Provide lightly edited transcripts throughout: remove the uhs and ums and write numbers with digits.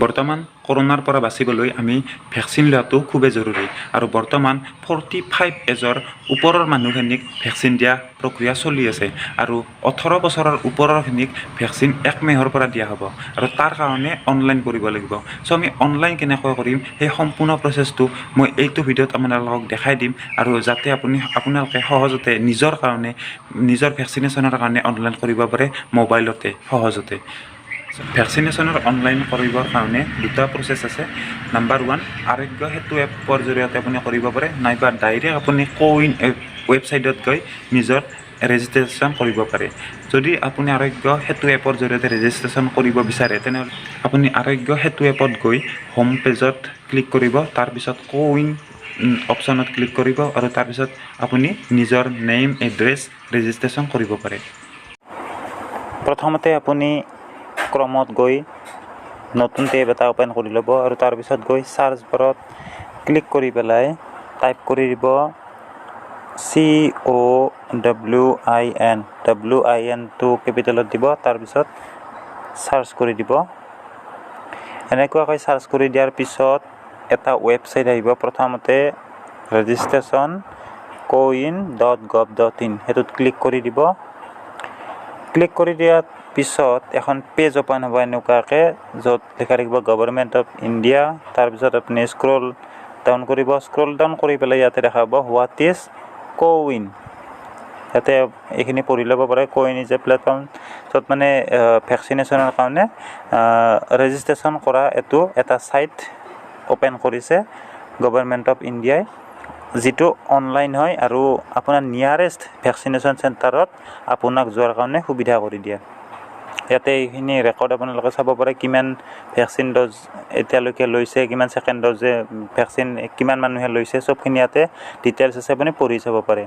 বৰ্তমান কৰোনাৰ পৰা বাচিবলৈ আমি ভেকচিন লোৱাটো খুবেই জৰুৰী আৰু বৰ্তমান 45 এজৰ ওপৰৰ মানুহখিনিক ভেকচিন দিয়া প্ৰক্ৰিয়া চলি আছে আৰু 18 বছৰৰ ওপৰৰখিনিক ভেকচিন 1 মাহৰ পৰা দিয়া হ'ব আৰু তাৰ কাৰণে অনলাইন কৰিব লাগিব। চ' আমি অনলাইন কেনেকৈ কৰিম সেই সম্পূৰ্ণ প্ৰচেছটো মই এইটো ভিডিঅ'ত আপোনালোকক দেখাই দিম আৰু যাতে আপোনালোকে সহজতে নিজৰ ভেকচিনেশ্যনৰ কাৰণে অনলাইন কৰিব পাৰে মোবাইলতে সহজতে। ভেকচিনেশ্যনৰ অনলাইন কৰিবৰ কাৰণে দুটা প্ৰচেছ আছে। নাম্বাৰ 1, আৰোগ্য সেতু এপৰ জৰিয়তে আপুনি কৰিব পাৰে, নাইবা ডাইৰেক্ট আপুনি কোৱিন ৱেবছাইটত গৈ নিজৰ ৰেজিষ্ট্ৰেশ্যন কৰিব পাৰে। যদি আপুনি আৰোগ্য সেতু এপৰ জৰিয়তে ৰেজিষ্ট্ৰেশ্যন কৰিব বিচাৰে তেনেহ'লে আপুনি আৰোগ্য সেতু এপত গৈ হোম পেজত ক্লিক কৰিব, তাৰপিছত কোৱিন অপশ্যনত ক্লিক কৰিব আৰু তাৰপিছত আপুনি নিজৰ নেম এড্ৰেছ ৰেজিষ্ট্ৰেশ্যন কৰিব পাৰে। প্ৰথমতে আপুনি ক্ৰমত গৈ নতুন টেব এটা ওপেন কৰি ল'ব আৰু তাৰপিছত গৈ চাৰ্চ বাৰত ক্লিক কৰি পেলাই টাইপ কৰি দিব COWIN টো কেপিটেলত দিব, তাৰপিছত চাৰ্চ কৰি দিব। এনেকুৱাকৈ চাৰ্চ কৰি দিয়াৰ পিছত এটা ৱেবছাইট আহিব। প্ৰথমতে registration.cowin.gov.in সেইটোত ক্লিক কৰি দিব। ক্লিক কৰি দিয়াৰ পিছত এখন পেজ ওপেন হ'ব এনেকুৱাকৈ, য'ত লিখা থাকিব গভৰ্ণমেণ্ট অফ ইণ্ডিয়া। তাৰপিছত আপুনি স্ক্ৰল ডাউন কৰিব, স্ক্ৰল ডাউন কৰি পেলাই ইয়াতে দেখা পাব হোৱাট ইজ কোৱিন। ইয়াতে এইখিনি পঢ়ি ল'ব পাৰে। কোৱিন ইজ এ প্লেটফৰ্ম য'ত মানে ভেকচিনেশ্যনৰ কাৰণে ৰেজিষ্ট্ৰেশ্যন কৰা এইটো এটা ছাইট ওপেন কৰিছে গভৰ্ণমেণ্ট অফ ইণ্ডিয়াই, যিটো অনলাইন হয় আৰু আপোনাৰ নিয়াৰেষ্ট ভেকচিনেশ্যন চেণ্টাৰত আপোনাক যোৱাৰ কাৰণে সুবিধা কৰি দিয়ে। ইয়াতে এইখিনি ৰেকৰ্ড আপোনালোকে চাব পাৰে, কিমান ভেকচিন ড'জ এতিয়ালৈকে লৈছে, কিমান ছেকেণ্ড ড'জে ভেকচিন কিমান মানুহে লৈছে, চবখিনি ইয়াতে ডিটেইলছ আছে, আপুনি পঢ়ি চাব পাৰে।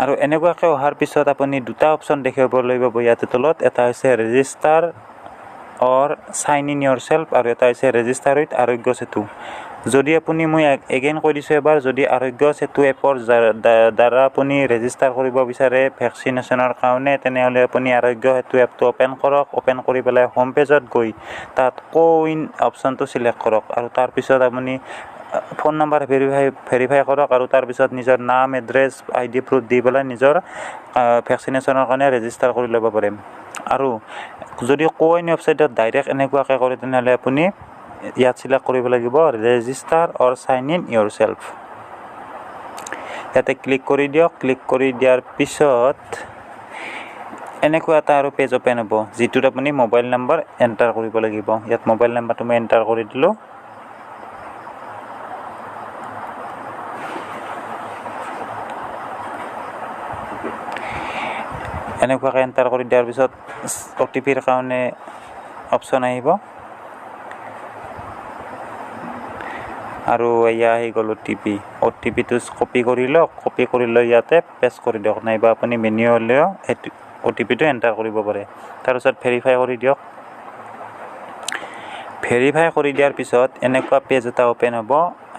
আৰু এনেকুৱাকৈ অহাৰ পিছত আপুনি দুটা অপশ্যন দেখিব লাগিব ইয়াতে তলত। এটা হৈছে register or sign in yourself আৰু এটা হৈছে ৰেজিষ্টাৰ উইথ আৰোগ্য সেতু। যদি আপুনি, মই এগেইন কৈ দিছোঁ এবাৰ, যদি আৰোগ্য সেতু এপৰ দ্বাৰা আপুনি ৰেজিষ্টাৰ কৰিব বিচাৰে ভেকচিনেশ্যনৰ কাৰণে, তেনেহ'লে আপুনি আৰোগ্য সেতু এপটো ওপেন কৰক। ওপেন কৰি পেলাই হোম পেজত গৈ তাত কোৱিন অপশ্যনটো চিলেক্ট কৰক আৰু তাৰপিছত আপুনি ফোন নম্বৰ ভেৰিফাই কৰক আৰু তাৰপিছত নিজৰ নাম, এড্ৰেছ, ID প্ৰুফ দি পেলাই নিজৰ ভেকচিনেশ্যনৰ কাৰণে ৰেজিষ্টাৰ কৰি ল'ব পাৰে। আৰু যদি কোৱিন ৱেবছাইটত ডাইৰেক্ট এনেকুৱাকৈ কৰে তেনেহ'লে আপুনি ইয়াত চিলেক্ট কৰিব লাগিব register or sign in yourself. ইয়াতে ক্লিক কৰি দিয়ক। ক্লিক কৰি দিয়াৰ পিছত এনেকুৱা এটা আৰু পেজ ওপেন হ'ব, যিটোত আপুনি মোবাইল নম্বৰ এণ্টাৰ কৰিব লাগিব। ইয়াত মোবাইল নম্বৰটো মই এণ্টাৰ কৰি দিলোঁ। এনেকুৱাকৈ এণ্টাৰ কৰি দিয়াৰ পিছত OTPৰ কাৰণে অপশ্যন আহিব আৰু এয়া আহি গ'ল OTPটো কপি কৰি লওক। কপি কৰি লৈ ইয়াতে পেষ্ট কৰি দিয়ক, নাইবা আপুনি মেনুৱেলিও OTPটো এণ্টাৰ কৰিব পাৰে। তাৰপিছত ভেৰিফাই কৰি দিয়ক। ভেৰিফাই কৰি দিয়াৰ পিছত এনেকুৱা পেজ এটা ওপেন হ'ব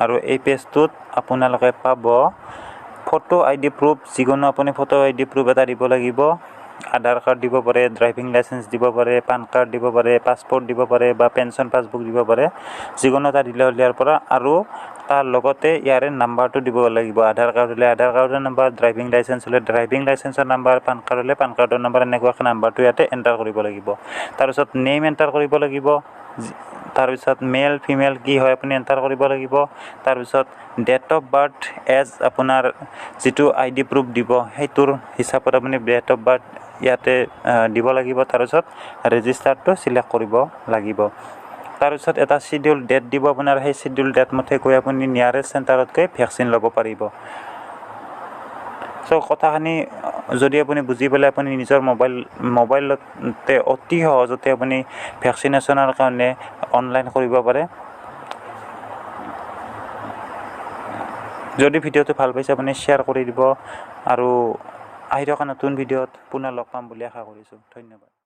আৰু এই পেজটোত আপোনালোকে পাব ফটো ID প্ৰুফ। যিকোনো আপুনি ফটো ID প্ৰুফ এটা দিব লাগিব। আধাৰ কাৰ্ড দিব পাৰে, ড্ৰাইভিং লাইচেঞ্চ দিব পাৰে, পান কাৰ্ড দিব পাৰে, পাছপৰ্ট দিব পাৰে বা পেঞ্চন পাছবুক দিব পাৰে। যিকোনো এটা দিলে হ'ল ইয়াৰ পৰা। আৰু তাৰ লগতে ইয়াৰে নাম্বাৰটো দিব লাগিব। আধাৰ কাৰ্ড হ'লে আধাৰ কাৰ্ডৰ নাম্বাৰ, ড্ৰাইভিং লাইচেঞ্চ হ'লে ড্ৰাইভিং লাইচেঞ্চৰ নাম্বাৰ, পান কাৰ্ড হ'লে পান কাৰ্ডৰ নাম্বাৰ, এনেকুৱাকৈ নাম্বাৰটো ইয়াতে এণ্টাৰ কৰিব লাগিব। তাৰপিছত নেম এণ্টাৰ কৰিব লাগিব। তাৰপিছত মেল ফিমেল কি হয় আপুনি এণ্টাৰ কৰিব লাগিব। তাৰপিছত ডেট অফ বাৰ্থ এজ আপোনাৰ যিটো ID প্ৰুফ দিব সেইটোৰ হিচাপত আপুনি ডেট অফ বাৰ্থ ইয়াতে দিব লাগিব। তাৰপিছত ৰেজিষ্টাৰটো চিলেক্ট কৰিব লাগিব। তাৰপিছত এটা চিডিউল ডেট দিব আপোনাৰ, সেই চিডিউল ডেট মতে গৈ আপুনি নিয়াৰেষ্ট চেণ্টাৰত গৈ ভেকচিন ল'ব পাৰিব। চ' কথাখিনি যদি আপুনি বুজি পেলাই আপুনি নিজৰ মোবাইলতে অতি সহজতে আপুনি ভেকচিনেশ্যনৰ কাৰণে অনলাইন কৰিব পাৰে। যদি ভিডিঅ'টো ভাল পাইছে আপুনি শ্বেয়াৰ কৰি দিব আৰু আহি থকা নতুন ভিডিঅ'ত পুনৰ লগ পাম বুলি আশা কৰিছোঁ। ধন্যবাদ।